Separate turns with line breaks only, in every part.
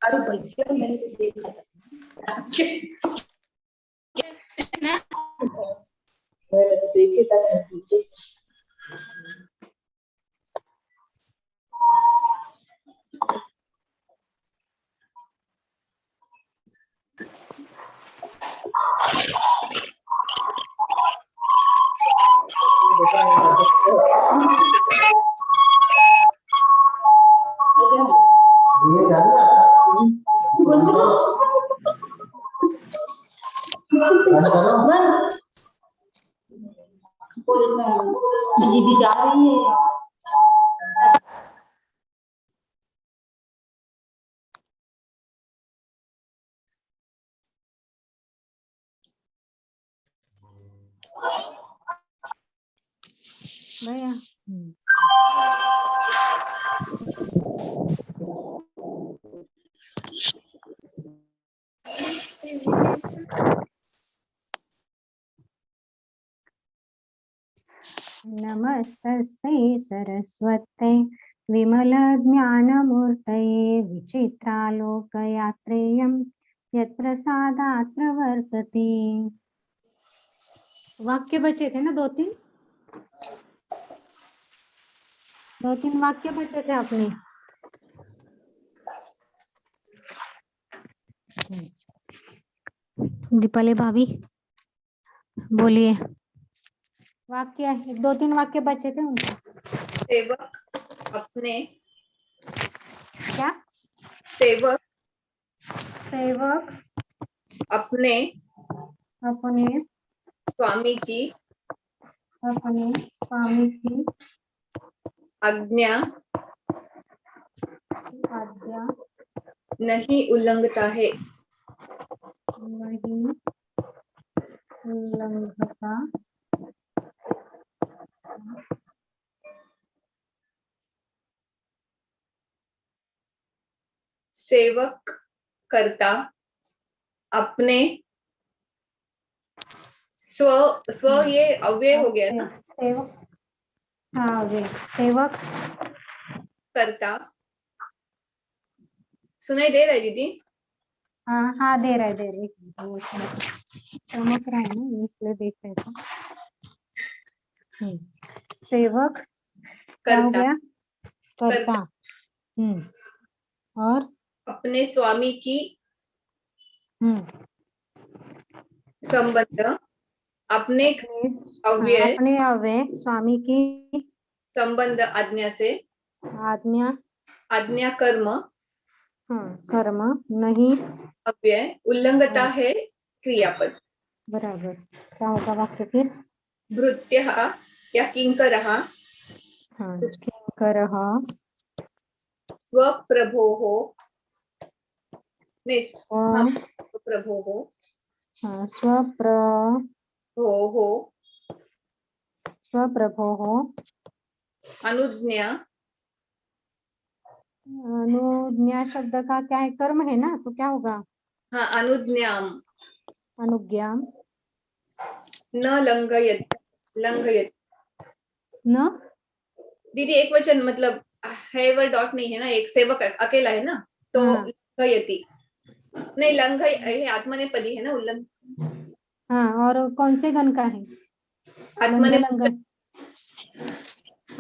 अरे भैया मैंने तो देखा था। देखे था। दीदी जा रही है।
भैया नमस्तस्यै सरस्वत्यै विमलज्ञानमूर्तये विचित्रालोकयात्रेयं यत्प्रसादात् प्रवर्तते। वाक्य बचे थे ना दो तीन वाक्य बचे थे अपने। दीपाली भाभी बोलिए। वाक्य 2-3 वाक्य बचे थे उनके।
सेवक अपने,
क्या?
सेवक
अपने
स्वामी की आज्ञा नहीं उल्लंघता है। सेवक करता अपने स्व ये अव्यय हो गया ना।
सेवक, हाँ सेवक
करता सुनाई दे रहा है दीदी?
हाँ दे रहा है चमक रहा है ना इसलिए देख रहे थे। सेवक क्या हो गया? करता। और
अपने स्वामी की संबंध अपने
अव्यय स्वामी की
संबंध आज्ञा से आज्ञा कर्म
नहीं
अव्यय उल्लंघता है क्रियापद।
बराबर। क्या होगा वाक्य फिर?
भृत्यः या किंकरः स्वप्रभोः
स्वप्रभोः अनुज्ञा शब्द का क्या है? कर्म है ना, तो क्या होगा?
हाँ,
अनुज्ञा
न लंघयत
न
दीदी एक वचन मतलब है वर डॉट नहीं है ना, एक सेवक अकेला है ना, तो लंघयति नहीं, लंघय आत्मनेपदी है ना, उल्लंघ।
हाँ, और कौन से गण का है?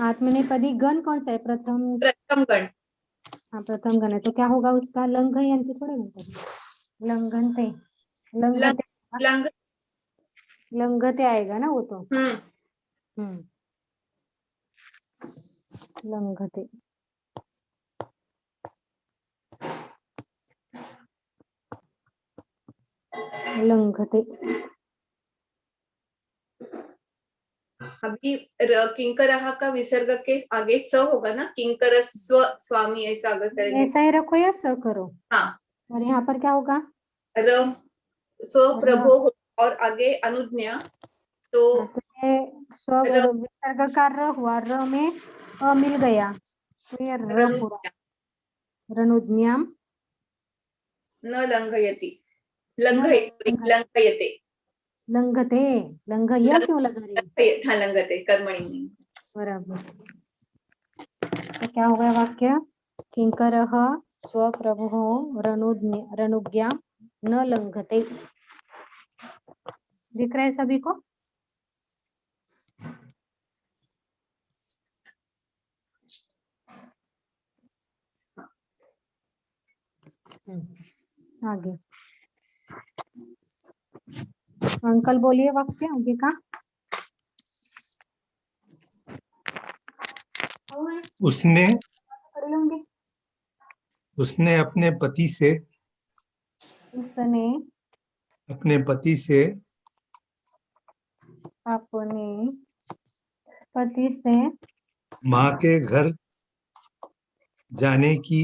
आत्मनेपदी गण कौन सा है? प्रथम
गण।
हाँ, प्रथम गण है, तो क्या होगा उसका? लंघयन्ति थोड़े लंघनते लंघते आएगा ना वो तो। लंघते
अभी किंकरः का विसर्ग के आगे स होगा ना, किंकर स्वामी ऐसा अगर करेंगे
ऐसा ही रखो या स करो।
हाँ,
और यहाँ पर क्या होगा?
स्वप्रभो और आगे अनुज्ञा, तो
विसर्ग का र हुआ, र में अ मिल गया तो ये र पूरा। रनुज्ञाम
न लंघयति लंघयते
लंघय क्यों लगा रही?
हाँ, लंघते कर्मणि।
बराबर। तो क्या हो गया वाक्य? किंकरः स्वप्रभुः रणुज्ञा न लंघते। दिख रहा है सभी को? आगे अंकल बोलिए वाक्य आगे का।
उसने
कर लूंगी।
उसने अपने पति से
उसने
अपने पति से
अपने पति से
माँ के घर जाने की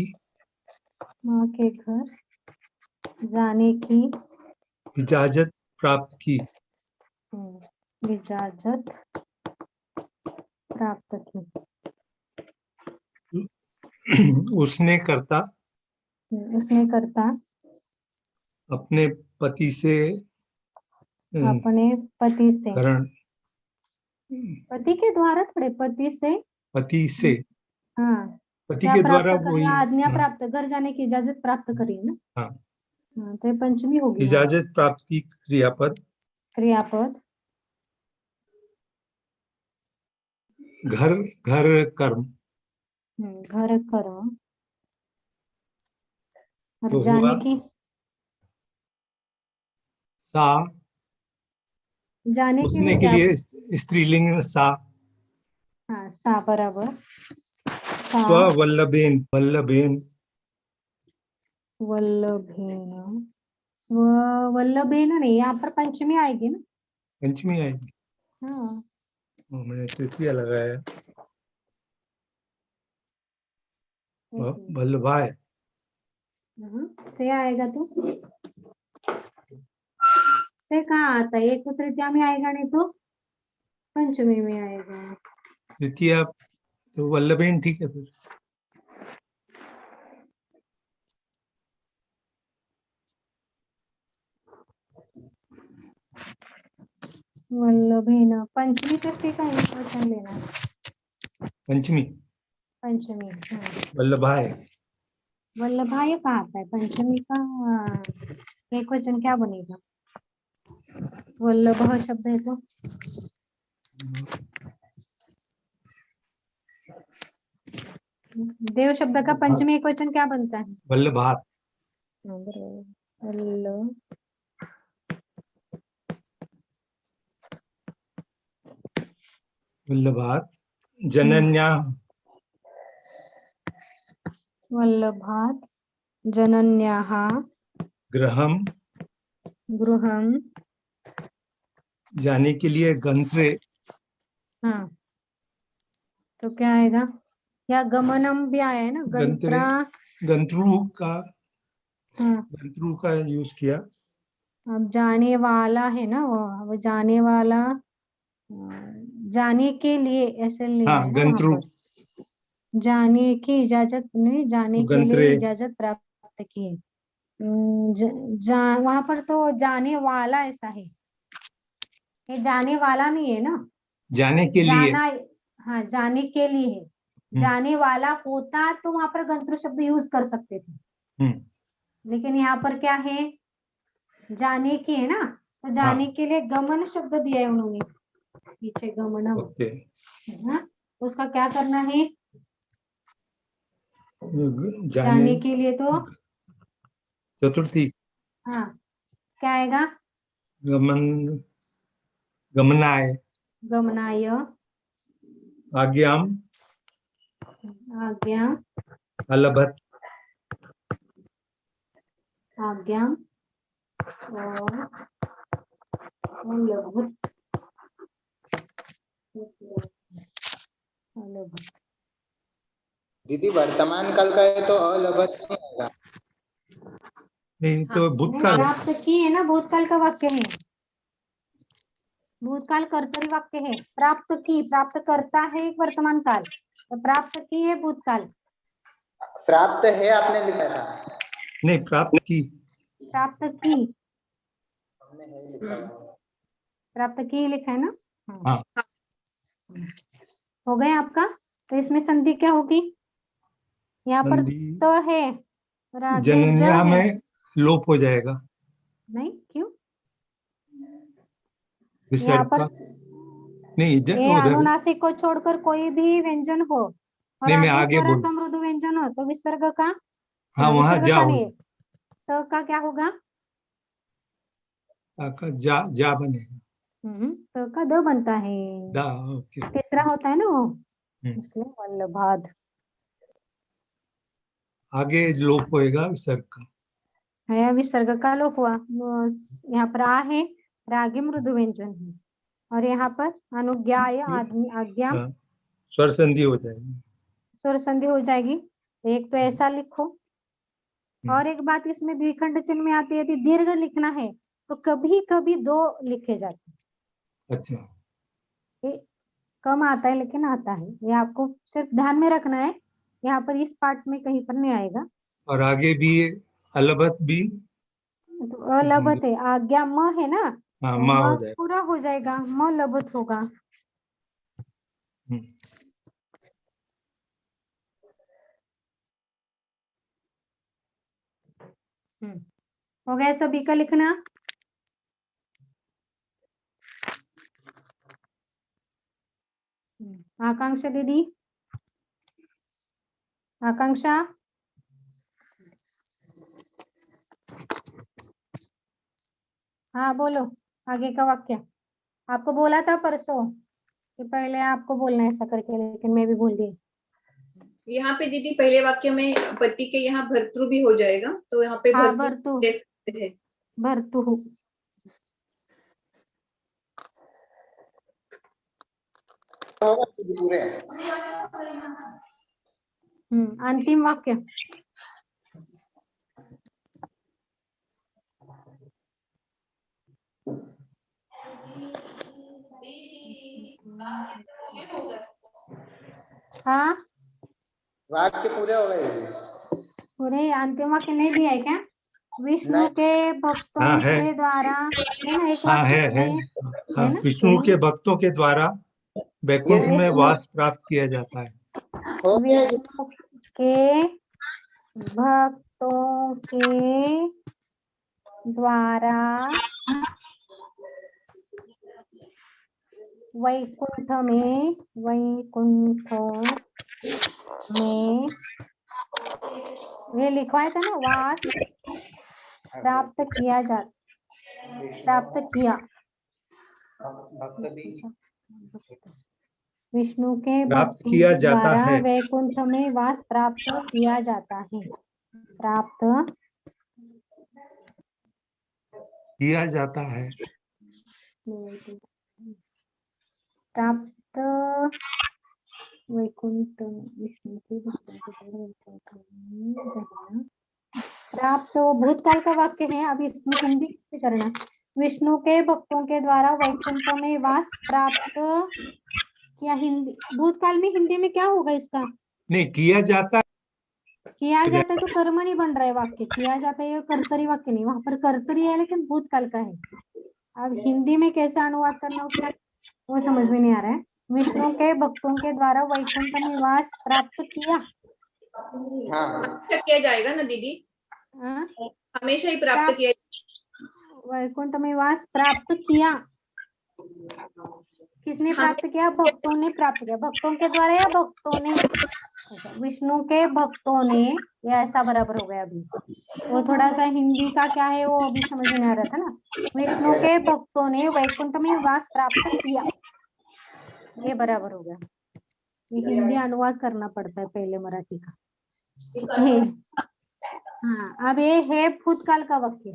माँ के घर जाने की
इजाजत प्राप्त की।
इजाजत प्राप्त की।
उसने करता
उसने करता
अपने पति से
अपने पति से,
करण
पति के द्वारा थोड़े, पति से,
पति से
हाँ
पति
क्या
के
प्राप्त
द्वारा
करी?
वही
आज्ञा
हाँ,
प्राप्त, घर जाने की इजाजत प्राप्त करी है ना।
हाँ
हाँ, तो ये पंचमी होगी यहाँ।
इजाजत प्राप्त की क्रियापद
क्रियापद
घर घर कर्म
घर करो और
तो
जाने
हुआ
की,
सा।
जाने के
उसने
लिए
के
क्या?
लिए स्त्रीलिंग में सा।
हाँ सा बराबर सा
स्ववल्लभेन वल्लभेन
वल्लभेन, स्ववल्लभेन नहीं, यहाँ पर पंचमी आएगी ना।
पंचमी आएगी।
हाँ
मैंने तृतीया लगाया।
एक मिनट।
वल्लभाय
से आएगा तो से कहाँ आता है? एक तो तृतीया में आएगा, नहीं तो पंचमी में आएगा।
तृतीया तो वल्लभेन ठीक है फिर।
वल्लभेन पंचमी तृतीया का एक वचन लेना।
पंचमी
पंचमी हाँ।
वल्लभाय
वल्लभाय कहाँ आता है? पंचमी का एक वचन क्या बनेगा? वल्लभ शब्द है तो देव शब्द का पंचमी एक वचन क्या बनता है?
वल्लभात
वल्लभ
वल्लभात जनन्या
वल्लभात जनन्याः
गृहम
गृहं
जाने के लिए गंत्रे।
हाँ तो क्या आएगा? या गमनम भी आया है ना,
गंत्रे
गंत्रा।
गंत्रू का
हाँ
गंत्रू का यूज किया।
अब जाने वाला है ना, वो जाने वाला जाने के लिए ऐसे लेना
हाँ
है ना वहां
गंत्रू
पर। जाने की इजाजत नहीं, जाने के लिए
गंत्रे
इजाजत प्राप्त की। वहां पर तो जाने वाला ऐसा है, ये जाने वाला नहीं है ना।
जाने के लिए।
जाना, हाँ जाने के लिए है। जाने वाला होता तो वहां पर गंतृ शब्द यूज कर सकते थे, लेकिन यहाँ पर क्या है? जाने की है ना, तो जाने के लिए गमन शब्द दिया है उन्होंने पीछे, गमनम।
ओके
हाँ उसका क्या करना है?
जाने
के लिए तो
चतुर्थी
हाँ क्या आएगा?
गमन गमनाय
गमनाय
आज्ञाम
आज्ञा
अलभत
आज्ञा और अलभत। अलभत
दीदी वर्तमान काल का है तो अलभत नहीं आएगा।
नहीं तो भूतकाल है।
प्राप्त की है ना, भूतकाल का वाक्य है। भूतकाल कर्तरी वाक्य है। प्राप्त की, प्राप्त करता है एक वर्तमान काल, तो प्राप्त की है भूतकाल।
प्राप्त है आपने लिखा था।
नहीं प्राप्त की
प्राप्त की,
हमने है लिखा हुआ।
प्राप्त की लिखा है ना।
हाँ
हो गया आपका? तो इसमें संधि क्या होगी? यहाँ पर
संधि
तो है और आगे ज
जनन्या
है।
में लोप हो जाएगा
नहीं क्यों? यहाँ
विसर्ग
पर
का। नहीं
ये
उधर
अनुनासिक को छोड़कर कोई भी व्यंजन हो और
नहीं, मैं
आगे
आगे
स्वरस
बोल।
मृदु व्यंजन हो तो विसर्ग का,
हाँ वहां
विसर्ग
जा
का
हो,
नहीं, तो का क्या होगा?
का जा बनेगा।
तो का द बनता है,
दा, ओके।
तीसरा होता है ना वो,
हम्म।
इसलिए वल्लभाद।
आगे लोप होएगा विसर्ग का।
है विसर्ग का लोप हुआ। यहाँ पर आ है और आगे मृदु व्यंजन है और यहाँ पर अनुज्ञा या आदमी आज्ञा
हाँ, स्वर संधि हो जाएगी।
स्वर संधि हो जाएगी। एक तो ऐसा लिखो, और एक बात इसमें द्विखंड चिन्ह में आती है, यदि दीर्घ लिखना है तो कभी कभी दो लिखे जाते हैं।
अच्छा,
ये कम आता है लेकिन आता है, ये आपको सिर्फ ध्यान में रखना है। यहाँ पर इस पार्ट में कहीं पर नहीं आएगा।
और आगे भी अलबत भी
तो अलबत है, आज्ञा म है ना,
हाँ
तो
माँ
म
हो जाएगा।
पूरा हो जाएगा, म लबत होगा।
हम्म।
हो गया सभी का लिखना। आकांक्षा दीदी, आकांक्षा, हाँ बोलो आगे का वाक्य। आपको बोला था परसों कि पहले आपको बोलना है ऐसा करके, लेकिन मैं भी भूल गई।
यहाँ पे दीदी पहले वाक्य में पति के यहाँ भर्तृ भी हो जाएगा, तो यहाँ पे
हाँ
भर्तृ
भर्तु,
ले सकते हैं।
भर्तु।
होगा पूरे।
अंतिम वाक्य। हाँ
वाक्य पूरे हो गए।
पूरे अंतिम वाक्य नहीं दिया है क्या? विष्णु
नहीं।
के भक्तों
हाँ है,
के द्वारा है ना, एक
हाँ
वाक्य
है।
नहीं
हाँ,
है ना?
विष्णु के भक्तों के द्वारा वैकुंठ में
विष्णु
वास प्राप्त किया जाता है।
हो गया।
विष्णु के भक्तों के द्वारा वैकुंठ में ये लिखवाया था ना, वास प्राप्त किया। विष्णु के
प्राप्त
भक्तों
किया
के
जाता
द्वारा
है।
वैकुंठ में वास प्राप्त किया जाता है। प्राप्त
किया जाता है।
प्राप्त वैकुंठ विष्णु के भक्तों के द्वारा प्राप्त वो भूतकाल का वाक्य है। अब इसमें हिंदी कैसे करना? विष्णु के भक्तों के द्वारा वैकुंठ में वास प्राप्त किया। हिंदी भूतकाल में हिंदी में क्या होगा इसका?
नहीं, किया जाता
किया जाता है तो कर्म नहीं बन रहा है वाक्य, किया जाता है ये कर्तरी वाक्य नहीं, वहां पर कर्तरी है लेकिन भूतकाल का है। अब हिंदी में कैसे अनुवाद करना उसका वो समझ में नहीं आ रहा है। विष्णु के भक्तों के द्वारा वैकुंठ में वास प्राप्त किया।
हाँ
हमेशा किया जाएगा ना दीदी,
हाँ?
हमेशा ही प्राप्त किया।
वैकुंठ में वास प्राप्त किया। किसने प्राप्त किया? भक्तों ने प्राप्त किया। भक्तों के द्वारा या भक्तों ने? विष्णु के भक्तों ने, या ऐसा बराबर हो गया। अभी वो थोड़ा सा हिंदी का क्या है वो अभी समझ में नहीं आ रहा था ना। विष्णु के भक्तों ने वैकुंठ में वास प्राप्त किया, ये बराबर हो गया। ये हिंदी अनुवाद करना पड़ता है पहले मराठी का। हाँ अब ये है भूतकाल का वाक्य,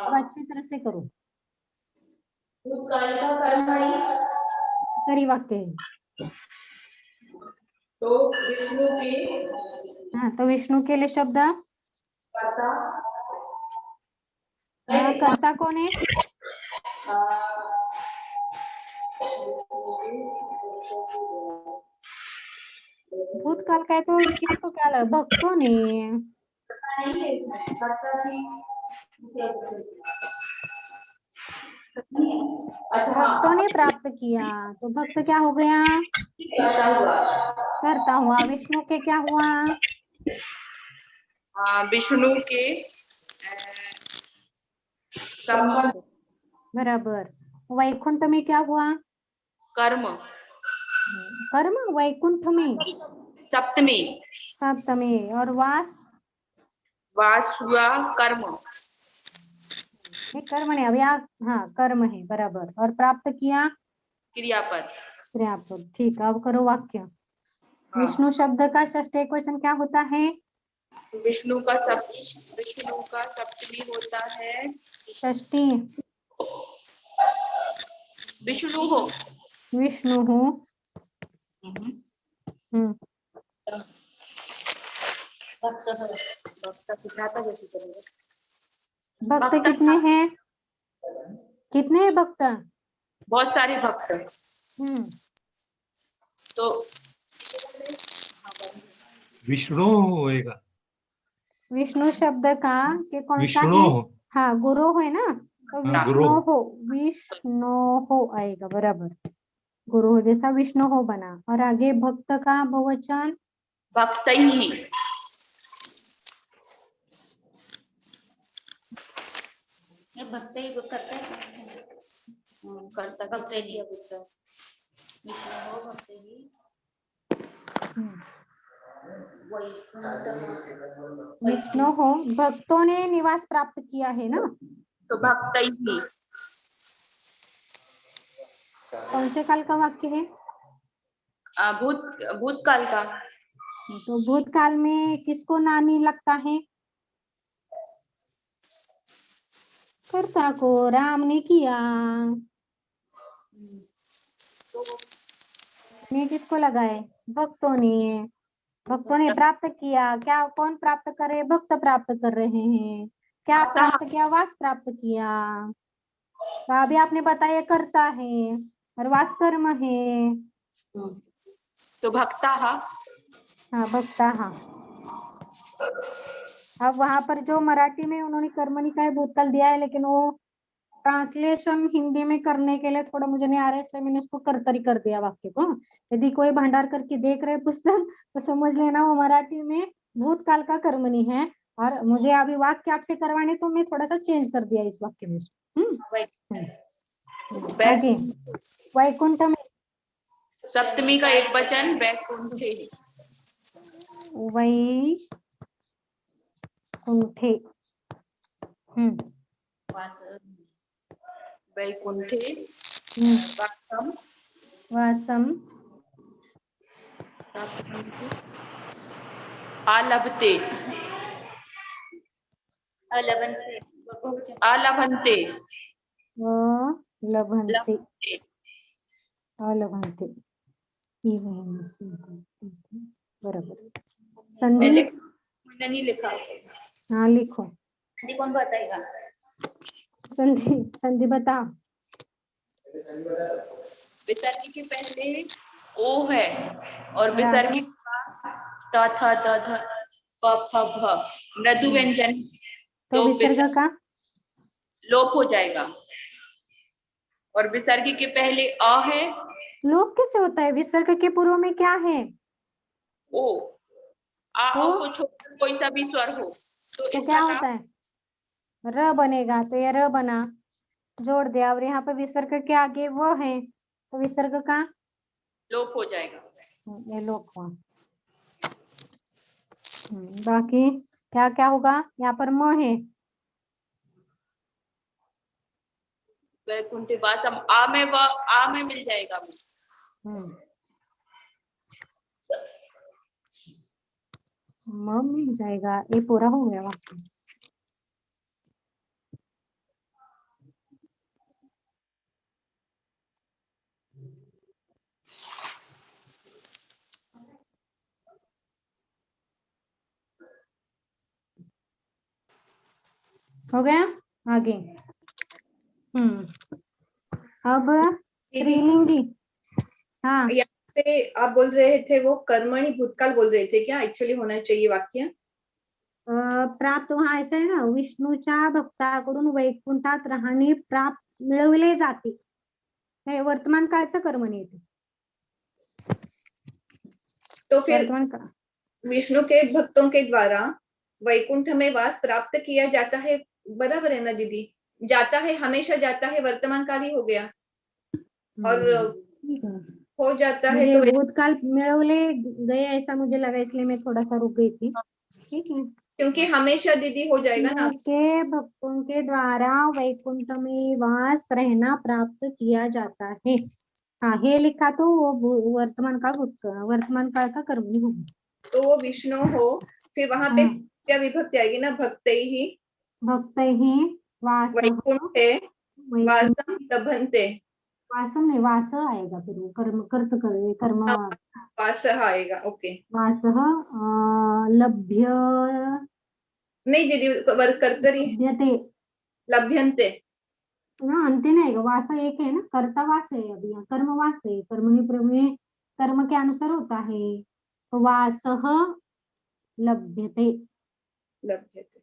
अब अच्छी तरह से करो।
भूतकाल का कर्मणि
करी वाक्य है।
तो विष्णु के
हाँ तो विष्णु के लिए शब्द
कर्ता,
हाँ, कर्ता कौन है? भूतकाल का है तो किसको क्या लगा? भक्तों ने।
नहीं है इसमें कर्ता की। अच्छा
भक्तों ने प्राप्त किया, तो भक्त क्या हो गया?
करता हुआ।
करता हुआ। विष्णु के क्या हुआ?
विष्णु के कर्म
बराबर। वैकुंठ में क्या हुआ?
कर्म
कर्म। वैकुंठ में
सप्तमी
सप्तमी। और वास
वास हुआ कर्म
ये कर्म नहीं, अभी हाँ कर्म है बराबर। और प्राप्त किया
क्रियापद।
क्रियापद। ठीक, अब करो वाक्य। विष्णु शब्द का षष्ठ एकवचन क्या होता है?
विष्णु का सप्तमी होता है
षष्ठी।
विष्णु हो।
विष्णु हो। भक्त कितने हैं? कितने हैं भक्त?
बहुत सारे भक्त। तो
विष्णु होएगा।
विष्णु शब्द का के कौन सा
विष्णु
है?
हो।
हाँ गुरु है ना, तो
हाँ, गुरु।
विष्णु हो आएगा बराबर। गुरु हो जैसा विष्णु हो बना। और आगे भक्त का बहुवचन
भक्त ही।
भक्त ही करता है, भक्त ही
विष्णु हो। भक्तों ने निवास प्राप्त किया है ना,
तो भक्त ही।
कौन से काल का वाक्य है?
भूतकाल का।
तो भूतकाल में किसको नानी लगता है? कर्ता को। राम ने किया। ने किसको लगाए? भक्तों ने। भक्तों ने प्राप्त किया। क्या कौन प्राप्त करे? भक्त प्राप्त कर रहे हैं। क्या प्राप्त किया? वास प्राप्त किया। तो अभी आपने बताया कर्ता है और वास कर्म है,
तो भक्ता।
हाँ भक्ता। हाँ अब वहां पर जो मराठी में उन्होंने कर्मणिकाय भूतकाल दिया है, लेकिन वो ट्रांसलेशन हिंदी में करने के लिए थोड़ा मुझे नहीं आ रहा है, इसलिए मैंने इसको कर्तरी कर दिया वाक्य को। यदि कोई भंडार करके देख रहे पुस्तक तो समझ लेना वो मराठी में भूतकाल का कर्मणि है, और मुझे अभी वाक्य आपसे करवाने तो मैं थोड़ा सा चेंज कर दिया इस वाक्य में। आगे वैकुंठ में
सप्तमी का एक वचन वैकुंठे।
वैकुंठे।
वैकुंठे
वासम
आलभते। आलभन्ते।
लभन्ते। अलभन्ते। बराबर। संधि
मैंने नहीं लिखा।
हाँ लिखो।
कौन बताएगा?
संधि बताओ।
विसर्ग के पहले ओ है और विसर्ग का त थ द ध प फ भ मृदु व्यंजन,
तो विसर्ग का
लोप हो जाएगा। और विसर्ग के पहले अ है।
लोप कैसे होता है? विसर्ग के पूर्व में क्या है?
ओ। आ को छोड़ कोई सा भी स्वर हो तो
क्या होता है? र बनेगा, तो ये र बना, जोड़ दिया, और यहाँ पे विसर्ग के आगे वो है तो विसर्ग का
लोप हो जाएगा।
ये लोप हुआ। बाकी क्या क्या होगा? यहाँ पर म है,
वैकुंठे वासम आ में मिल जाएगा।
म मिल जाएगा। ये पूरा हो गया वाक्य। हो गया। आगे अब स्त्रीलिंगी। हाँ
यहाँ पे आप बोल रहे थे वो कर्मणि भूतकाल बोल रहे थे, क्या एक्चुअली होना चाहिए वाक्य?
प्राप्त वहाँ ऐसा है ना, विष्णूच्या भक्ताकडून वैकुंठात राहणे प्राप्त मिळवले जाते, हे वर्तमान काळचं कर्मणी येते।
तो फिर
वर्तमान काळ
विष्णु के भक्तों के द्वारा वैकुंठ में वास प्राप्त किया जाता है, बराबर है ना दीदी? जाता है, हमेशा जाता है, वर्तमान काल ही हो गया, और
ठीक है।
हो जाता है
मुझे
तो
भूतकाल मिळवले गए ऐसा मुझे लगा, इसलिए मैं थोड़ा सा रुक गई थी। ठीक है।
क्योंकि हमेशा दीदी हो जाएगा ना।
विष्णु के भक्तों के द्वारा वैकुंठ में वास रहना प्राप्त किया जाता है। हाँ, हे लिखा तो वो वर्तमान काल का कर्मणी होगा।
तो वो विष्णु हो, फिर वहां पे
हाँ।
क्या विभक्ति आएगी ना, भक्तैः ही
भक्त ही वास
वैकुंठे वासम लभन्ते।
वासम नहीं, वास आएगा, फिर वो कर्म
वास आएगा, ओके।
वास लभ्य
नहीं दीदी, वर्क कर्तरी
लभ्यते।
लभ्यन्ते।
हाँ, अंत्य नहीं आएगा, वास एक है ना, कर्ता वास है, अभी यहाँ कर्म वास है, कर्मणि प्रमेय कर्म के अनुसार होता है, तो वास लभ्यते।
लभ्यते।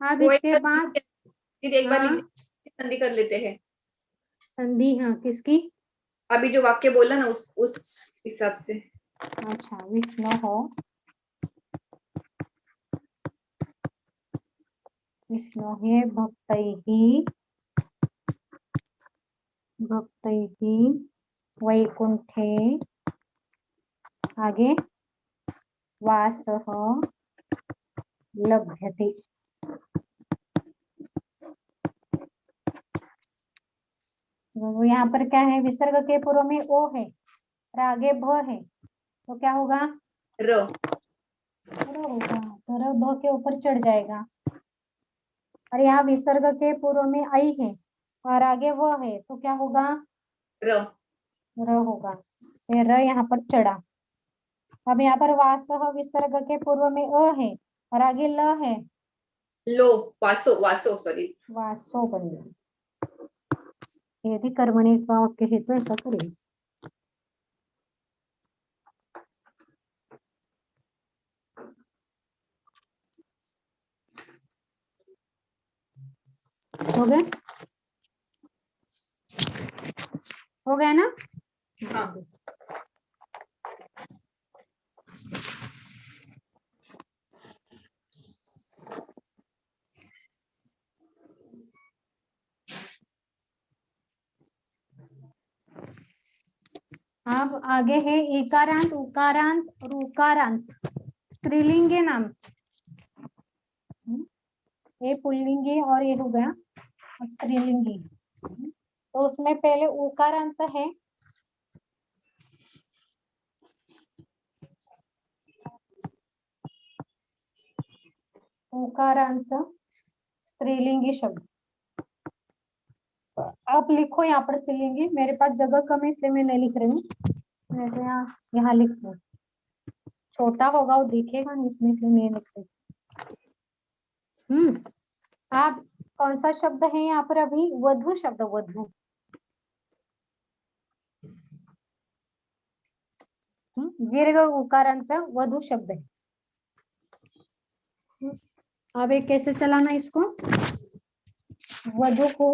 अब
वो
इसके बाद
दीदी एक बार
हाँ,
लिख संधि कर लेते हैं।
संधि, हाँ किसकी?
अभी जो वाक्य बोला ना उस हिसाब से।
अच्छा, विष्णु हो विष्णु हे भक्तैः वैकुंठे आगे वासः लभ्यते। तो यहाँ पर क्या है, विसर्ग के पूर्व में ओ है और आगे भ है, तो क्या होगा?
र
होगा, तो र भ के ऊपर चढ़ जाएगा। और यहाँ विसर्ग के पूर्व में ऐ है और आगे व है, तो क्या होगा?
र
होगा, फिर र यहाँ पर चढ़ा। अब यहाँ पर वासः विसर्ग के पूर्व में अ है और आगे ल है,
लो वासो वासो सॉरी
वासो बन गया। यदि कर्मणि का वाक्य है तो ऐसा करें। हो गया? हो गया ना?
हाँ।
अब आगे है इकारांत, उकारांत और उकारांत, स्त्रीलिंगी नाम। ये पुल्लिंगी और ये हो गया अब स्त्रीलिंगी। तो उसमें पहले उकारांत है, उकारांत स्त्रीलिंगी शब्द। आप लिखो यहाँ पर स्त्रीलिंगी, मेरे पास जगह कम है इसलिए मैं नहीं लिख रही हूँ, मैं तो यहाँ लिख रही हूँ। छोटा होगा वो दिखेगा नहीं इसमें, इसलिए नहीं लिख रही। आप कौन सा शब्द है यहाँ पर अभी? वधु शब्द, वधु। दीर्घ उकारांत वधु शब्द है। अब एक कैसे चलाना इसको? वधु को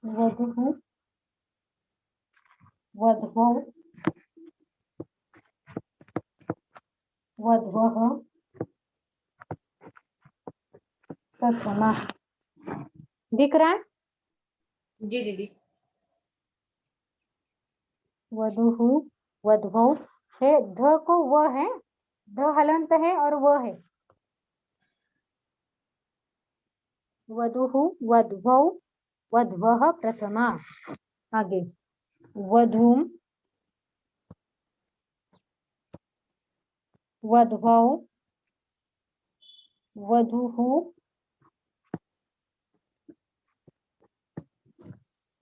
वधु वधवो वधवः प्रथमा। दिख रहा है?
जी दीदी।
वधु वधवो है, ध को व है, ध हलंत है और व है। वधु वधवौ वधवः प्रथमा। आगे वधूम वधवौ वधुः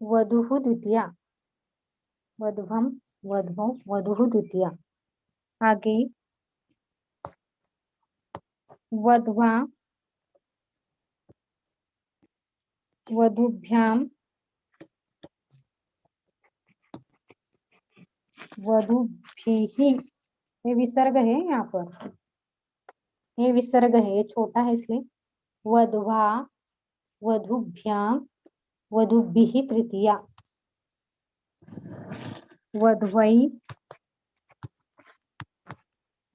वधुः द्वितीया। वधवम वधवौ वधुः द्वितीया। आगे वधवा वधुभ्याम वधुभिः। ये विसर्ग है, यहाँ पर ये विसर्ग है, ये छोटा है इसलिए। वधवा वधुभ्याम वधुभिः तृतीया। वधवै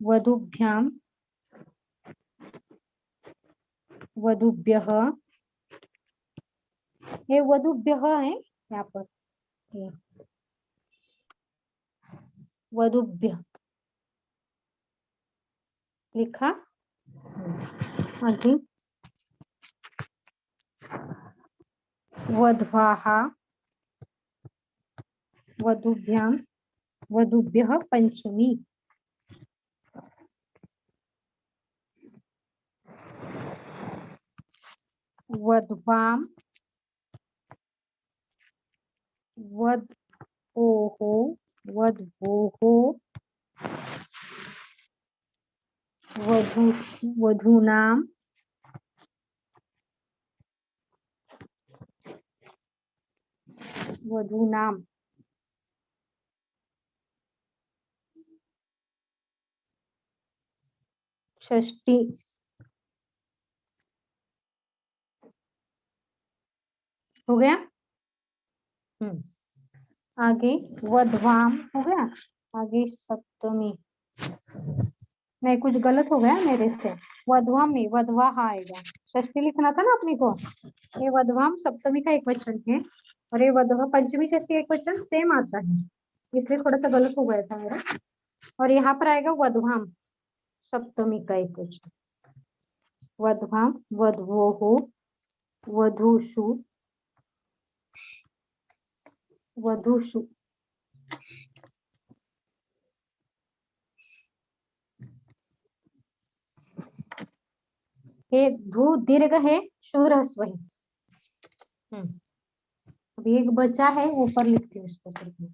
वधूभ्यां वधूभ्यः, ये वधूभ्यः है यहाँ पर, ये वधूभ्य लिखा। आगे वध्वाः वधूभ्यां वधूभ्यः पंचमी। वध्वां वध्वोः वध्वोः वधूनां वधूनां षष्ठी। हो गया। आगे वधवाम हो गया। आगे सप्तमी, नहीं कुछ गलत हो गया मेरे से, वधवाम नहीं वधवाहा आएगा। षष्ठी लिखना था ना अपने को। ये वधवाम सप्तमी का एक वचन है और ये वधवा पंचमी षष्ठी एक वचन सेम आता है, इसलिए थोड़ा सा गलत हो गया था मेरा। और यहाँ पर आएगा वधवाम सप्तमी का एक वचन। वधवाम वधवोः वधूषु वधूषु। ये धू दीर्घ है, शू ह्रस्व है। अभी एक बचा है, ऊपर लिखती हूँ इसको सिर्फ मैं।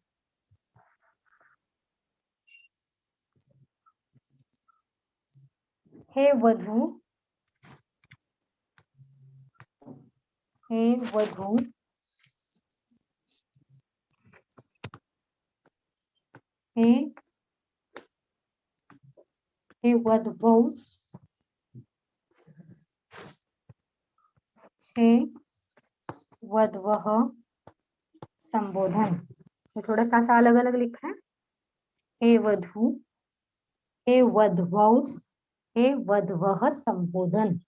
हे वधू, हे वधू, हे वधवौ, हे वधवः संबोधन। तो थोड़ा सा अलग अलग लिखा है। हे वधू, हे वधवौ, हे वधवः संबोधन।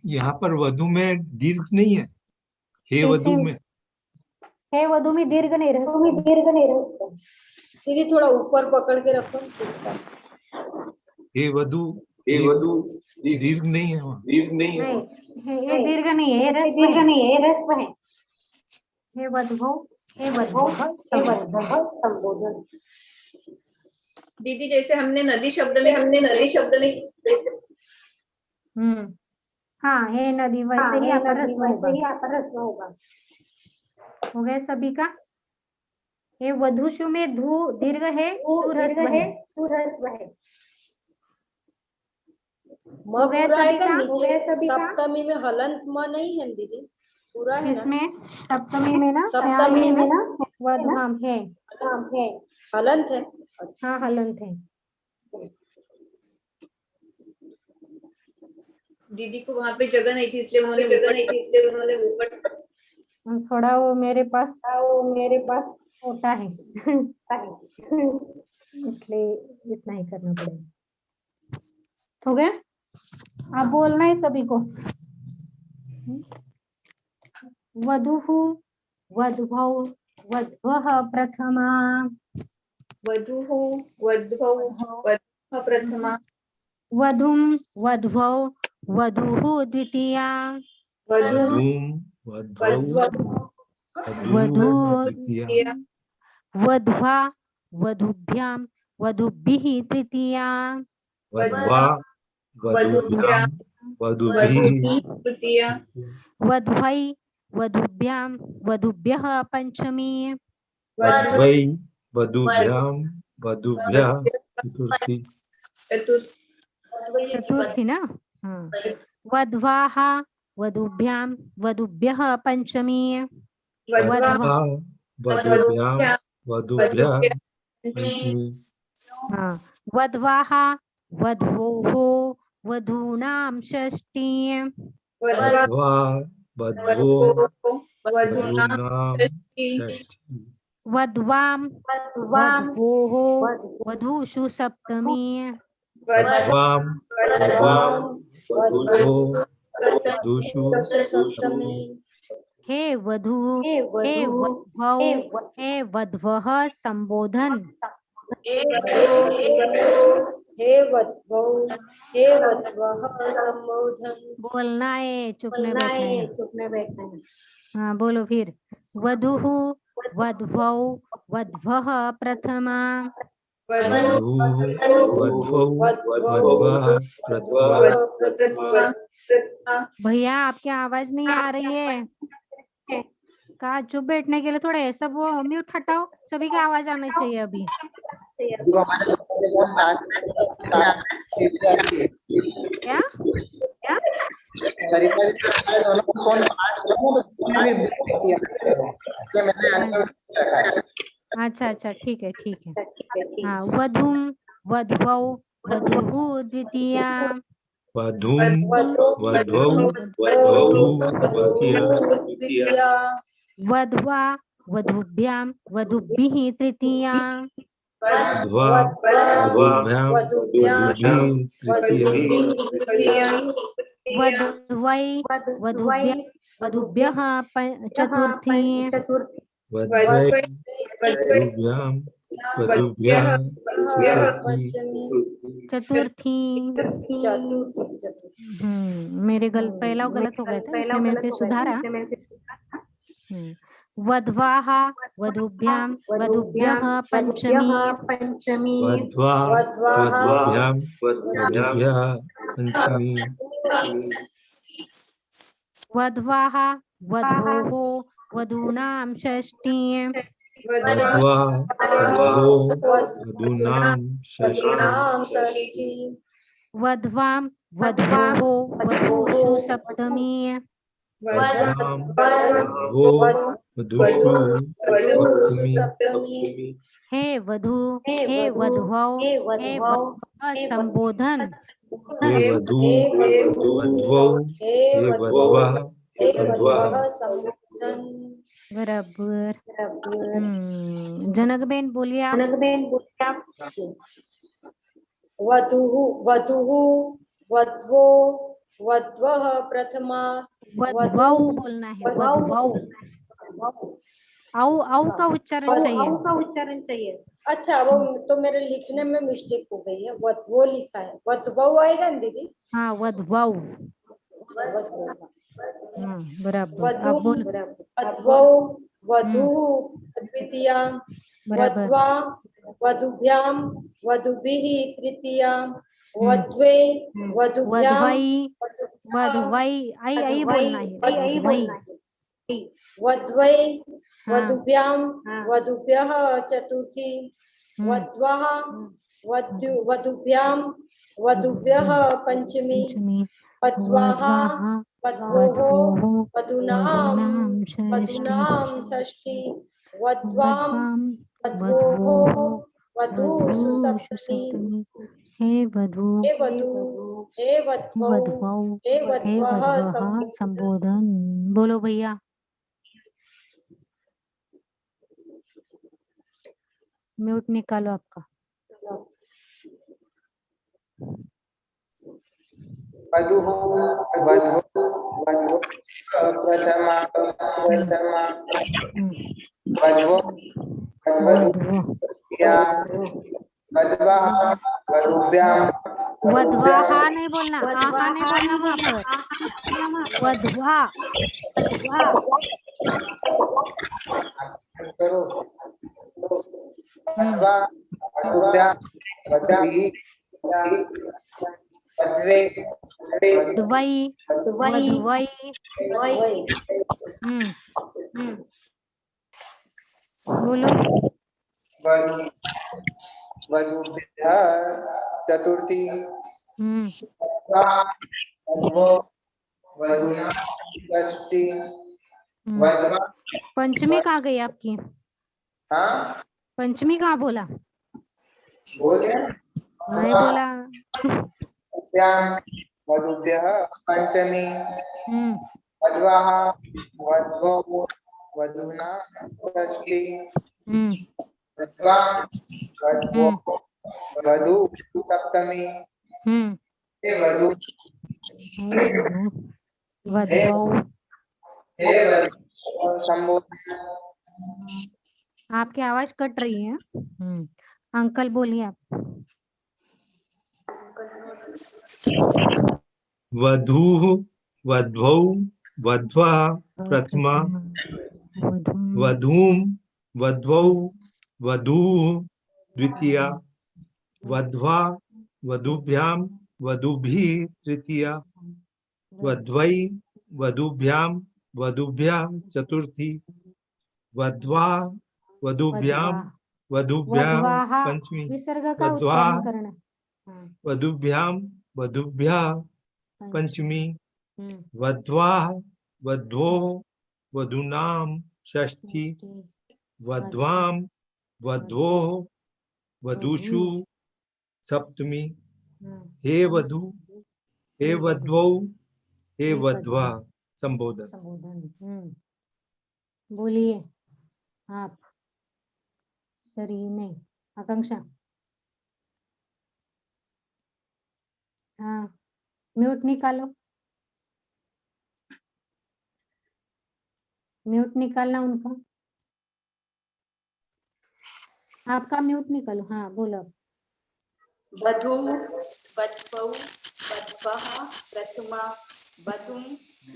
यहाँ पर वधु में दीर्घ नहीं है। हे वधु में,
हे वधु में दीर्घ नहीं रहता।
दीदी थोड़ा ऊपर पकड़ के रखो।
हे वधु दीर्घ नहीं है वहाँ।
ये दीर्घ नहीं है, ये ह्रस्व है। हे वधवौ, हे वधवः संबोधन।
दीदी जैसे हमने नदी शब्द में
हाँ, हे नदी वैसे ही यहाँ पर ह्रस्व होगा। हो गया सभी का। ये वधूषु में धू दीर्घ है, शू ह्रस्व है।
म पूरा है का नीचे सप्तमी में हलंत म नहीं है दीदी, पूरा है ना।
इसमें सप्तमी में ना,
सप्तमी में ना
वधवाम है,
हलंत है।
हाँ हलंत है।
दीदी को वहां पे जगह नहीं थी, इसलिए उन्होंने ऊपर
थोड़ा वो मेरे पास छोटा है इसलिए इतना ही करना पड़ेगा। हो गया। अब बोलना है सभी को। वधूः वधवौ वध्वः प्रथमा।
वधूः वध्वौ वध्वः प्रथमा।
वधूं वध्वौ वधूः द्वितीया। वध्वा वधूभ्यां वधूभिः तृतीया। वध्वै वधूभ्यां वधूभ्यः पंचमी। चतुर्थी ना। वध्वाः वधूभ्यां वधूभ्यः पंचमी। वध्वाः वधवोः वधूनां षष्ठी।
वध्वा वध्वो
वधूनां
वधूनां
षष्ठी
षष्ठी
वध्वाम वध्वोः वधूषु सप्तमी
वध्वां वध्वां वधो वधूषु
सप्तमी
हे वधू हे वध्वौ हे वध्वः संबोधन
हे वध्वौ हे वध्वः संबोधन।
बोलना है, चुप नहीं बैठना है। हाँ बोलो फिर। वधुः वध्वौ वध्वः प्रथमा
वधूः वध्वौ वध्वः प्रथमा।
भैया आपकी आवाज नहीं आ रही है। कहा चुप बैठने के लिए थोड़ा ऐसा वो म्यूट हटाओ, सभी की आवाज आनी चाहिए अभी। क्या अच्छा अच्छा ठीक है हाँ। वधूम वध्वौ वधुः द्वितीया
वधूं वध्वौ वधू द्वितीया।
वध्वा वधुभ्यां वधुभिः तृतीया
वध्वा वधूभ्यां वधूभिः तृतीया।
वध्वै वधुभ्यां वधुभ्यः चतुर्थी
वध्वै वधूभ्यां वधूभ्यः
चतुर्थी। मेरे पहला गलत हो गया था इसलिए मैंने फिर सुधारा। वध्वाः वधुभ्यां वधुभ्यः पंचमी
वध्वा वधूभ्यां वधूभ्यः पंचमी।
वध्वाः वधोः वधूनां षष्ठी
वध्वा वधवो वधूनां षष्ठी।
वध्वां वध्वोः वधूषु सप्तमी
वध्वां वधवो वधूषु सप्तमी।
हे वधू हे वध्वौ हे वध्वः संबोधन
हे वधू वध्वौ हे वध्वः संबोधन।
बराबर। जनकबेन बोलिए आप।
वधुः वध्वो वध्वः प्रथमा
वध्वौ बोलना है, वध्वौ। औ का उच्चारण चाहिए।
अच्छा वो तो मेरे लिखने में मिस्टेक हो गई है, वध्वो लिखा है, वध्वौ आएगा ना दीदी?
हाँ वध्वौ। बराबर। आप बोलो।
वध्वौ वधूः द्वितीया वध्वा वधुभ्यां वधुभिः तृतीया वध्वे वधुभ्यां
वध्वै आई बोलना है,
वध्वै वधुभ्यां वधुभ्यः चतुर्थी वध्वाः वधुभ्यां वधुभ्यः पंचमी वध्वाः वध्वोः वधूनां षष्ठी वध्वां वध्वोः वधूषु सप्तमी।
हे वधू
हे वध्वौ हे वध्वः
संबोधन। बोलो भैया। म्यूट निकालो आपका।
वधुः वध्वो प्रथमा वध्वो वध्वाः वधुभ्यां
वध्वाः नहीं बोलना, आहा नहीं बोलना वहाँ पर। वध्वा
वध्वा वधुभ्यां वधुभिः
वध्वै वध्वै। बोलो।
वधुभ्यः चतुर्थी षष्ठी।
पंचमी कहाँ गई आपकी?
हाँ
पंचमी कहाँ बोला?
बोलिए।
नहीं बोला।
वधुभ्यः पंचमी वध्वाः वध्वो वधूना षष्ठी वध्वा वध्वो वधू सप्तमी हे वधू
वधवौ
हे वधू संबोधन।
आपकी आवाज कट रही है। अंकल बोलिए आप।
वधूः वध्वौ वध्वा प्रथमा वधूं वध्वौ वधूः द्वितीया वध्वा वधूभ्यां वधूभिः तृतीया वध्वै वधूभ्यां वधूभ्यः चतुर्थी वध्वा वधूभ्यां वधूभ्यः
वध्वाः
पंचमी
विसर्ग का
वध्वाः
उच्चारण करना।
वधूभ्यां वधूभ्यः पंचमी वध्वाः वध्वो वधूनां षष्ठी वध्वां वध्वोः वधूषु सप्तमी हे वधू हे वध्वौ हे वध्वा संबोधन।
बोलिए आप। सरीने आकांक्षा। हाँ म्यूट निकालो, म्यूट निकालना उनका। आपका म्यूट निकालो। हाँ बोलो।
वधू वध्वौ वध्वः प्रथमा वधूं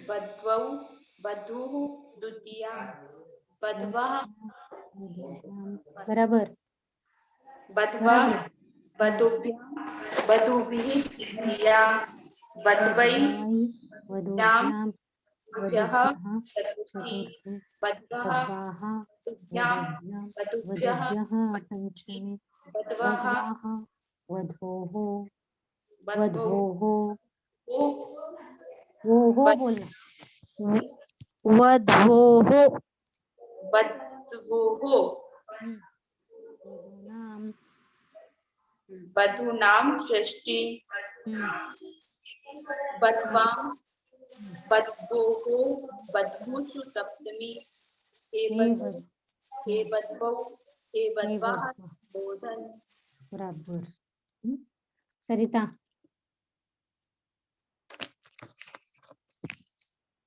वध्वौ वधूः द्वितीया वध्वः
बराबर
वध्वा वधूभ्यां वधूभिः तृतीया वध्वै वधूभ्यां वधूभ्यः चतुर्थी वध्वः वधूभ्यां वधूभ्यः पंचमी वध्वः
वधोः
वध्वोः
वो हो बोलना। वधोः
वधूः वधूनां षष्ठी वध्वां वध्वोः वधूषु सप्तमी हे वध्वौ हे वध्वाः संबोधन।
बराबर। सरिता।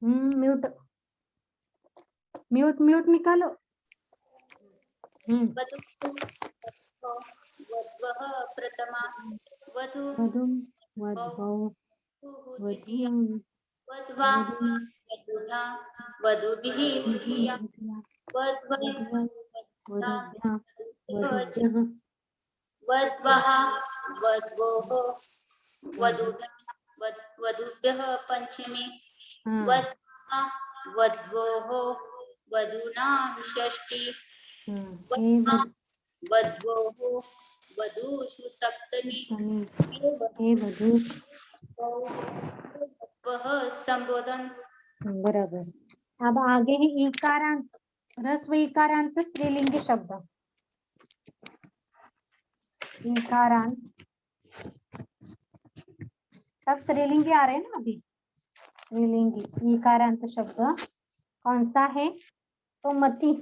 म्यूट म्यूट म्यूट निकालो।
वध्वः प्रथमा वधू
वधवौ
द्वितीया वध्वा वधूभ्यां वधूभिः तृतीया वध्वै वध्वः वध्वोः वधूभ्यः पंचमी वध्वा वध्वोः वधूनां षष्ठी वध्वोः वधूषु सप्तमी वह संबोधन।
बराबर। अब आगे है इकारांत, ह्रस्व इकारांत स्त्रीलिंगी शब्द। इकारांत सब स्त्रीलिंगी आ रहे हैं ना अभी। स्त्रीलिंगी इकारांत शब्द कौन सा है? तो मति।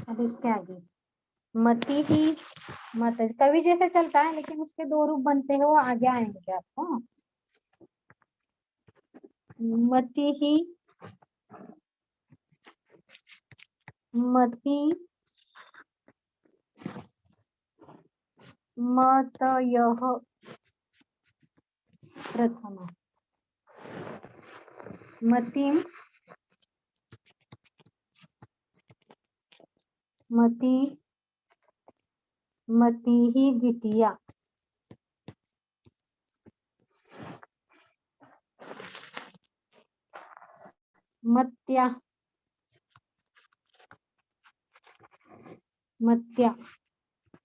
अब इसके आगे मति ही मत कवि जैसे चलता है, लेकिन उसके दो रूप बनते हैं, वो आगे आएंगे आपको। मति ही मति मतयः प्रथमा मतिं मतिः द्वितीया मत्या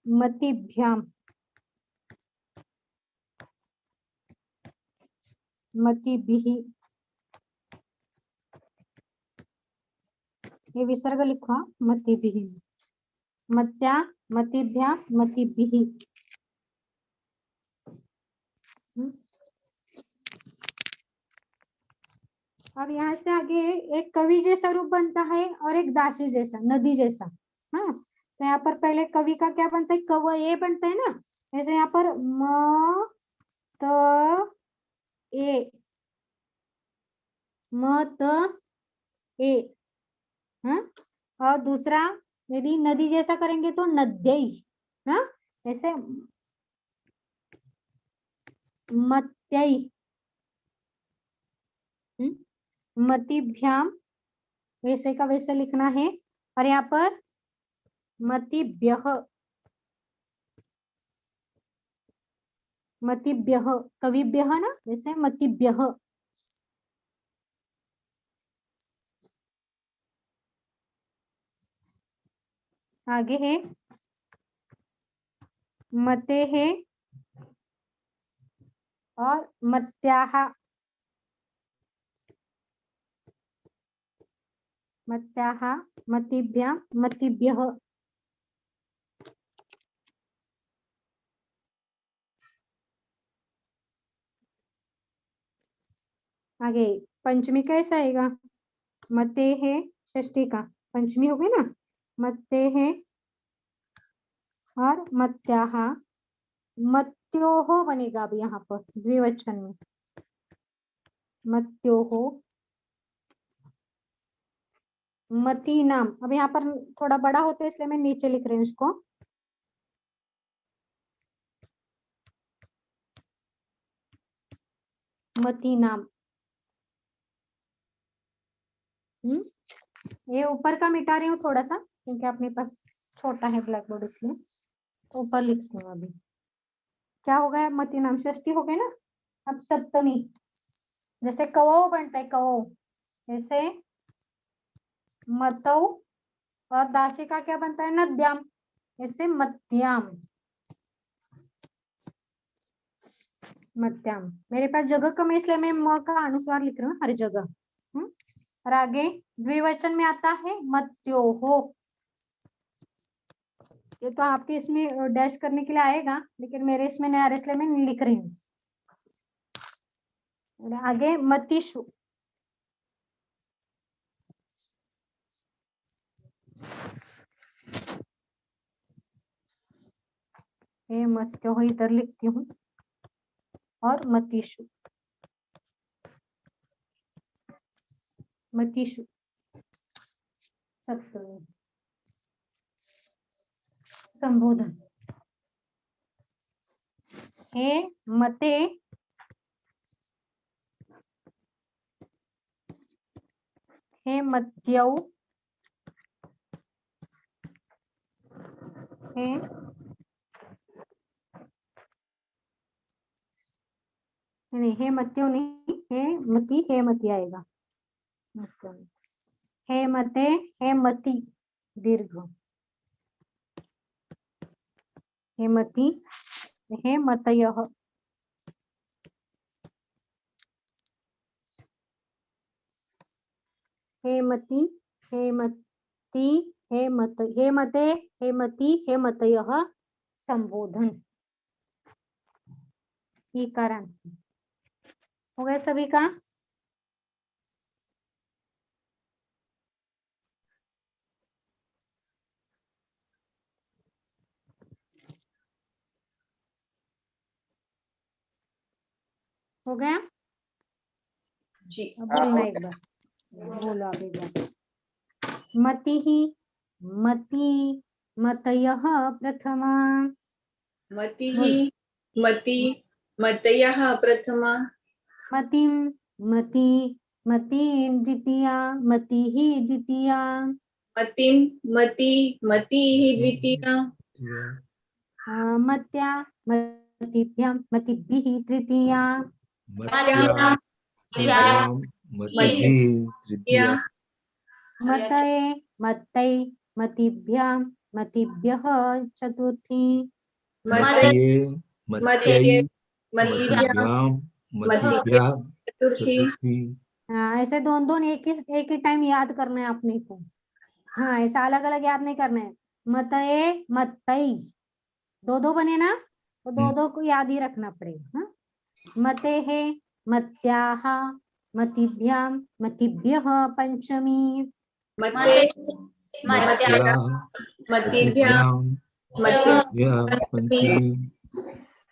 मतिभ्यां मतिभिः ये विसर्ग लिखो हाँ, मतिभिः, मत्या मतिभ्या मतिभिः। अब यहाँ से आगे एक कवि जैसा रूप बनता है और एक दासी जैसा, नदी जैसा। हाँ, तो यहाँ पर पहले कवि का क्या बनता है, कव ये बनता है ना, जैसे यहाँ पर म त ए, म त ए। हाँ, और दूसरा यदि नदी जैसा करेंगे तो नद्यै। हाँ, ऐसे मत्यै, मतिभ्याम, वैसे का वैसे लिखना है। और यहाँ पर मतिभ्यः, मतिभ्यः, कविभ्यः ना, वैसे मतिभ्यः। आगे है मते है और मत्याः, मत्याः मतिभ्यां मतिभ्यः। आगे पंचमी कैसा आएगा, मते है, षष्ठी का पंचमी हो गई ना, मते है और मत्याः, मत्योः बनेगा अब यहाँ पर द्विवचन में, मत्योः, मती नाम। अब यहाँ पर थोड़ा बड़ा होता है इसलिए मैं नीचे लिख रही हूँ इसको। मती नाम। ये ऊपर का मिटा रही हूँ थोड़ा सा क्योंकि अपने पास छोटा है ब्लैक बोर्ड, इसलिए ऊपर लिखती हूँ। अभी क्या हो गया, मती नाम षष्ठी हो गई ना। अब सप्तमी, जैसे कवौ बनता है, कवौ, जैसे मतौ, और दासी का क्या बनता है, नद्याम, जैसे मत्याम, मत्याम। मेरे पास जगह कम है इसलिए मैं म का अनुस्वार लिख रही हूँ हर जगह। और आगे द्विवचन में आता है मत्योहो। ये तो आपके इसमें डैश करने के लिए आएगा लेकिन मेरे इसमें नहीं आ रहा इसलिए मैं लिख रही हूँ। आगे मतिषु, ये मत्यो हो इधर लिखती हूँ, और मतिषु, मतिषु सप्तमी। संबोधन, हे मते, हे मत्यौ, हे नहीं, हे मत्यो नहीं, हे मती आएगा। हे मते, हे मती दीर्घ, हे मती, हे मतयः, हे मती, हे मती, हे मत, हे मते, हे मती, हे मतयः संबोधन। ये कारण हो गया सभी का। हो गया
जी।
अब बोलना एक बार, बोलो अब एक बार। मतिः, मति, मतयः प्रथमा,
मतिः, मति, मतयः प्रथमा,
मतिं, मति, मतिं द्वितीया, मतिः द्वितीया,
मतिं, मति, मतिः द्वितीया,
मत्या, मतिभ्यां, मतिभिः तृतीया,
मत्यां, मतिभिः तृतीया,
मतये, मत्तै, मतिभ्यां, मतिभ्यः चतुर्थी,
मत्ये, मत्यै,
मतिभ्यां,
मतिभ्यां,
चतुर्थी।
चतुर्थी।
हाँ, ऐसे दोन दोन एक ही टाइम याद करना है आपने को। हाँ, ऐसा अलग अलग याद नहीं करना है। मतये मतई, दो बने ना, तो दो को याद ही रखना पड़ेगा। हाँ? मते है मत्याः मतिभ्याम मतिभ्यः पंचमी।
मते
मत्या
मतिभ्याम
मतिभ्यः पंचमी।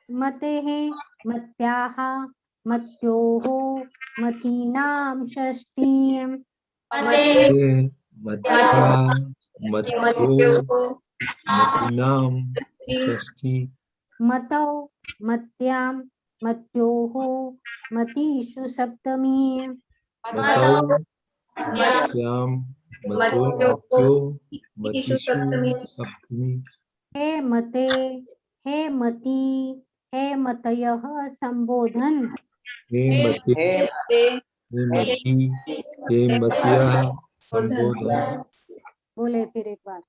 मते है मत्याः मत्योः मतीनां षष्ठी।
मते मत्या मत्यो मतीनां षष्ठी।
मतौ मत्यां मत्योः मतीषु सप्तमी।
मतौ मत्यां मत्यो मतीषु सप्तमी।
हे मते हे मती हे मतयः संबोधन।
हे मते हे मती हे मत्याः संबोधन।
बोले फिर एक बार।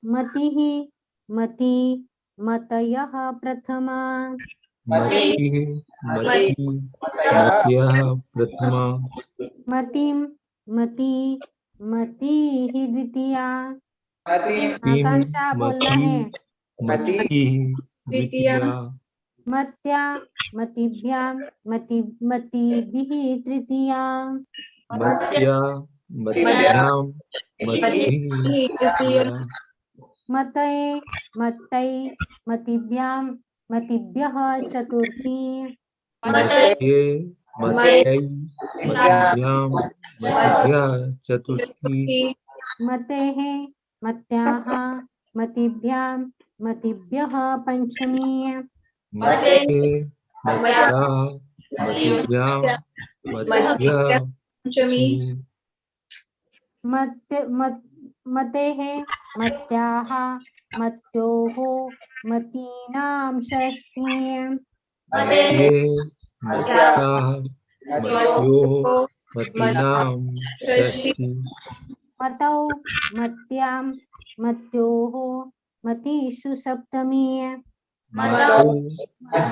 मतिः मती मतयः प्रथमा।
मतिः मती मत्याः प्रथमा।
मतिं मती मतिः द्वितीया।
मतिं
आकांक्षा बोलना
मती
है।
मतिः द्वितीया।
मत्या मतिभ्यां मतिभिः तृतीया।
मत्या मतिभ्यां मतिभिः तृतीया।
मतये मत्तै मतिभ्यां मतिभ्यः चतुर्थी।
मत्ये मत्यै मतिभ्यां मतिभ्यः चतुर्थी।
मतेः मत्याः मतिभ्यां मतिभ्यः पंचमी।
मत्ये मत्याः मतिभ्यां मतिभ्यः पंचमी।
मतेः मत्याः मत्योः मतीनां षष्ठी।
मत्ये मत्याः मत्योः मतीनां षष्ठी।
मतौ मत्यां मत्योः मतीषु सप्तमी।
मतौ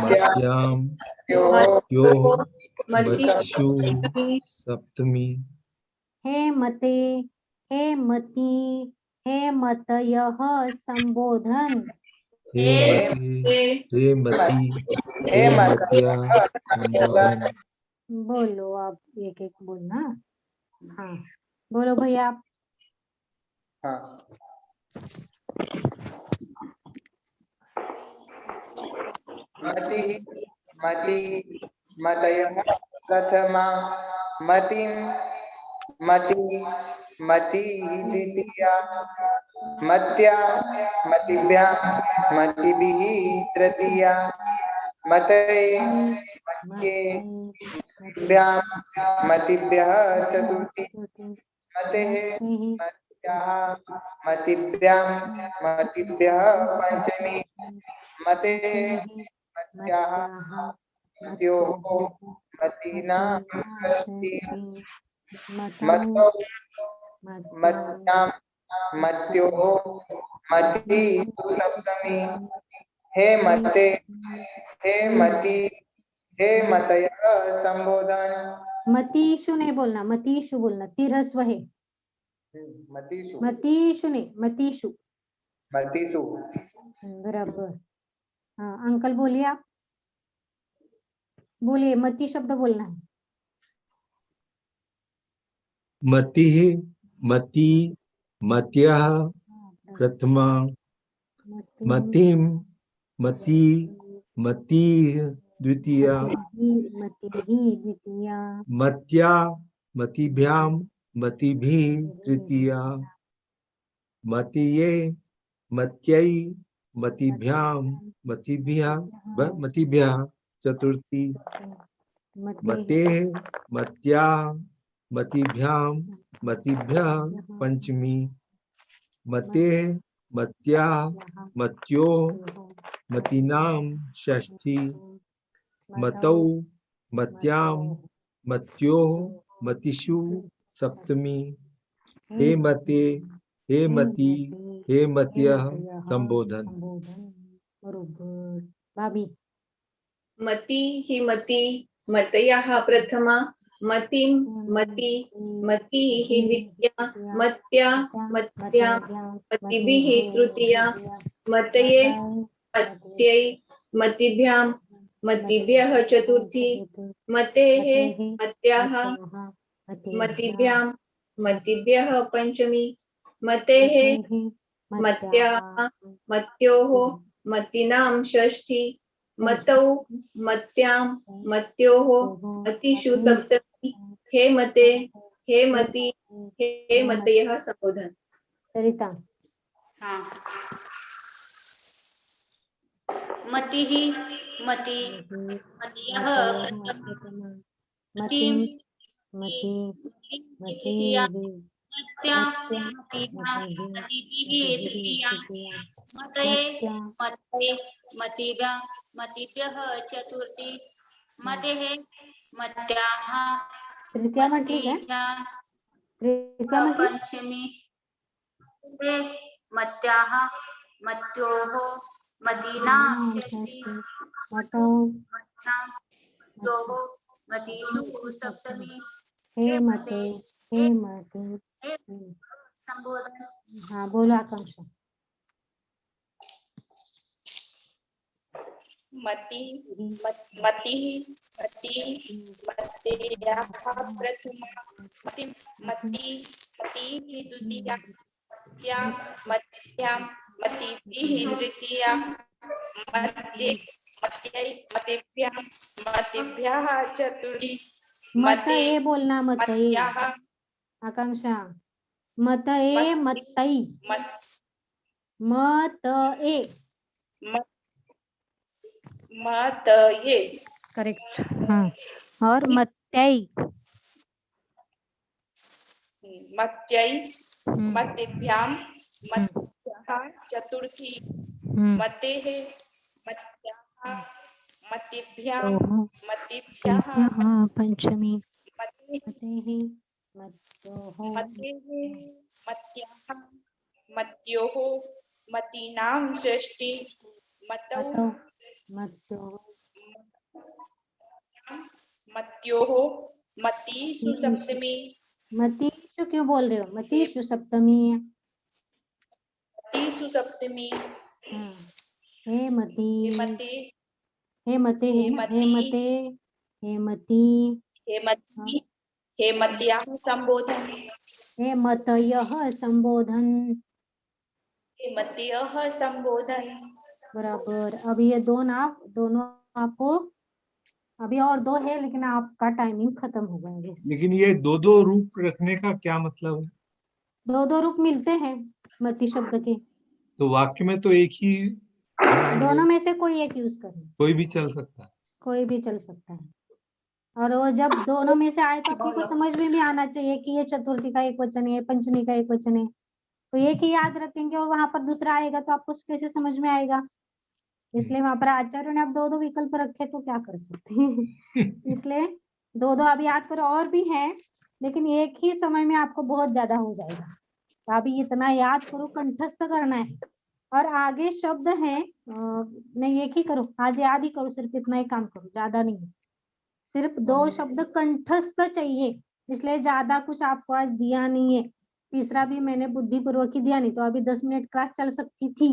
मत्यां मत्योः मतीषु सप्तमी।
हे मते हे मती हे मतयः संबोधन।
हे मते हे मती हे मत्याः संबोधन।
बोलो आप एक एक बोलना। हाँ बोलो भैया आप।
मति मति मतयः प्रथमा। मतिं मति मति द्वितीया। मत्या मतिभ्यां मतिभिः तृतीया। मतये मत्ये मतिभ्यां मतिभ्यः चतुर्थी। मतेः मत्याः मतिभ्यां मतिभ्यः पंचमी। मतेः मत्याः मत्योः मतीनां षष्ठी। मतौ मत्यां मत्योः मतीषु सप्तमी। हे मते हे मती हे मतयः संबोधन।
मतीषु नहीं बोलना, मतीषु बोलना, तीरस्व है।
मतीषु
मतीषु नहीं, मतीषु।
मतीषु
बराबर। हाँ अंकल बोलिए आप। बोलिए, मती शब्द बोलना है।
मतिः मती मत्याः प्रथमा। मतिं मती मतिः द्वितीया।
मतिः द्वितीया।
मत्या मतिभ्यां मतिभिः तृतीया। मतिये मत्यै मतिभ्यां मतिभ्यः चतुर्थी। मतेः मत्याः मतिभ्यां मतिभ्यः पंचमी। मतेः मत्याः मत्योः मतीनां षष्ठी। मतौ मत्यां मत्योः मतीषु सप्तमी। हे मते हे मती हे मत्यः संबोधन।
बरोबर। भाभी
मति ही मती मतयः प्रथमा। मतिम मति मतिः द्वितीया मत्या मत्यां मतिभिः तृतीया मतये मत्यै मतिभ्यां मतिभ्यः चतुर्थी मतेः मत्याः मतिभ्यां मतिभ्यः पंचमी मतेः मत्याः मत्योः मतीनां षष्ठी मतौ मत्यां मत्योः मतिषु सप्तमी हे मते हे मति हे मतयः संबोधन।
सरिता
हाँ मतिः मति मतियः प्रथमा मतिं
मति
द्वितीया मत्या मतिभ्यां मतिभिः तृतीया मतये मत्यै मतिभ्यां मतिभ्यः चतुर्थी मतेः मत्याः
तृतीया म्हटली काय?
मतिभ्यां
तृतीया म्हटली?
पंचमी मत्याः मत्योः मतीनां षष्ठी
मतौ
मत्योः मतीषु सप्तमी
हे मते हे मते
संबोधन।
हाँ बोलो आकांक्षा।
मति मति मतेयाः प्रथमा मति द्वितीया मत्या मत्यां मतिभिः तृतीया मत्यै मतिभ्यः चतुर्थी
मत ए बोलना मत ए आकांक्षा मत ए मतई मत ए
मतये
करेक्ट हाँ और मत्यै
मत्यै मतिभ्यां मत्याः चतुर्थी मतेः मत्याः मतिभ्यां मतिभ्यः
पंचमी
मतेः
मत्योः
मत्याः मत्योः मतीनां षष्ठी मतौ मत्योः मतीषु सप्तमी
मतीषु क्यों बोल रहे हो? मतीषु सप्तमी है।
मतीषु सप्तमी
हे मती
हेमते
हे मते हे मते हे मती
हेमत्याः संबोधन
हे मतयः संबोधन
हेमत्यः संबोधन।
बराबर। अब ये दोनों आपको अभी और दो है लेकिन आपका टाइमिंग खत्म हो गया।
लेकिन ये दो रूप रखने का क्या मतलब है?
दो रूप मिलते हैं मति शब्द के,
तो वाक्य में तो एक ही
दोनों में से कोई एक यूज करें,
कोई भी चल सकता है,
कोई भी चल सकता है। और वो जब दोनों में से आए तो आपको समझ में भी आना चाहिए कि ये चतुर्थी का एक वचन है, पंचमी का एक वचन है, तो एक ही याद रखेंगे और वहां पर दूसरा आएगा तो आपको कैसे समझ में आएगा। इसलिए वहां पर आचार्य ने आप दो विकल्प रखे तो क्या कर सकते हैं। इसलिए दो आप याद करो, और भी है लेकिन एक ही समय में आपको बहुत ज्यादा हो जाएगा। तो अभी इतना याद करो, कंठस्थ करना है और आगे शब्द है नहीं एक ही करो, आज याद ही करो, सिर्फ इतना ही काम करो, ज्यादा नहीं। सिर्फ 2 शब्द कंठस्थ चाहिए, इसलिए ज्यादा कुछ आपको आज दिया नहीं है। तीसरा भी मैंने बुद्धिपूर्वक ही दिया, नहीं तो अभी 10 मिनट क्लास चल सकती थी,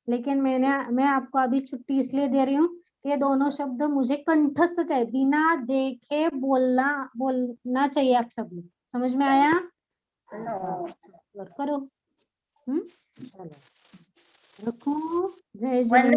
लेकिन मैं आपको अभी छुट्टी इसलिए दे रही हूँ कि ये दोनों शब्द मुझे कंठस्थ चाहिए, बिना देखे बोलना चाहिए आप सब लोग। समझ में आया? करो। चलो रखो। जय जय।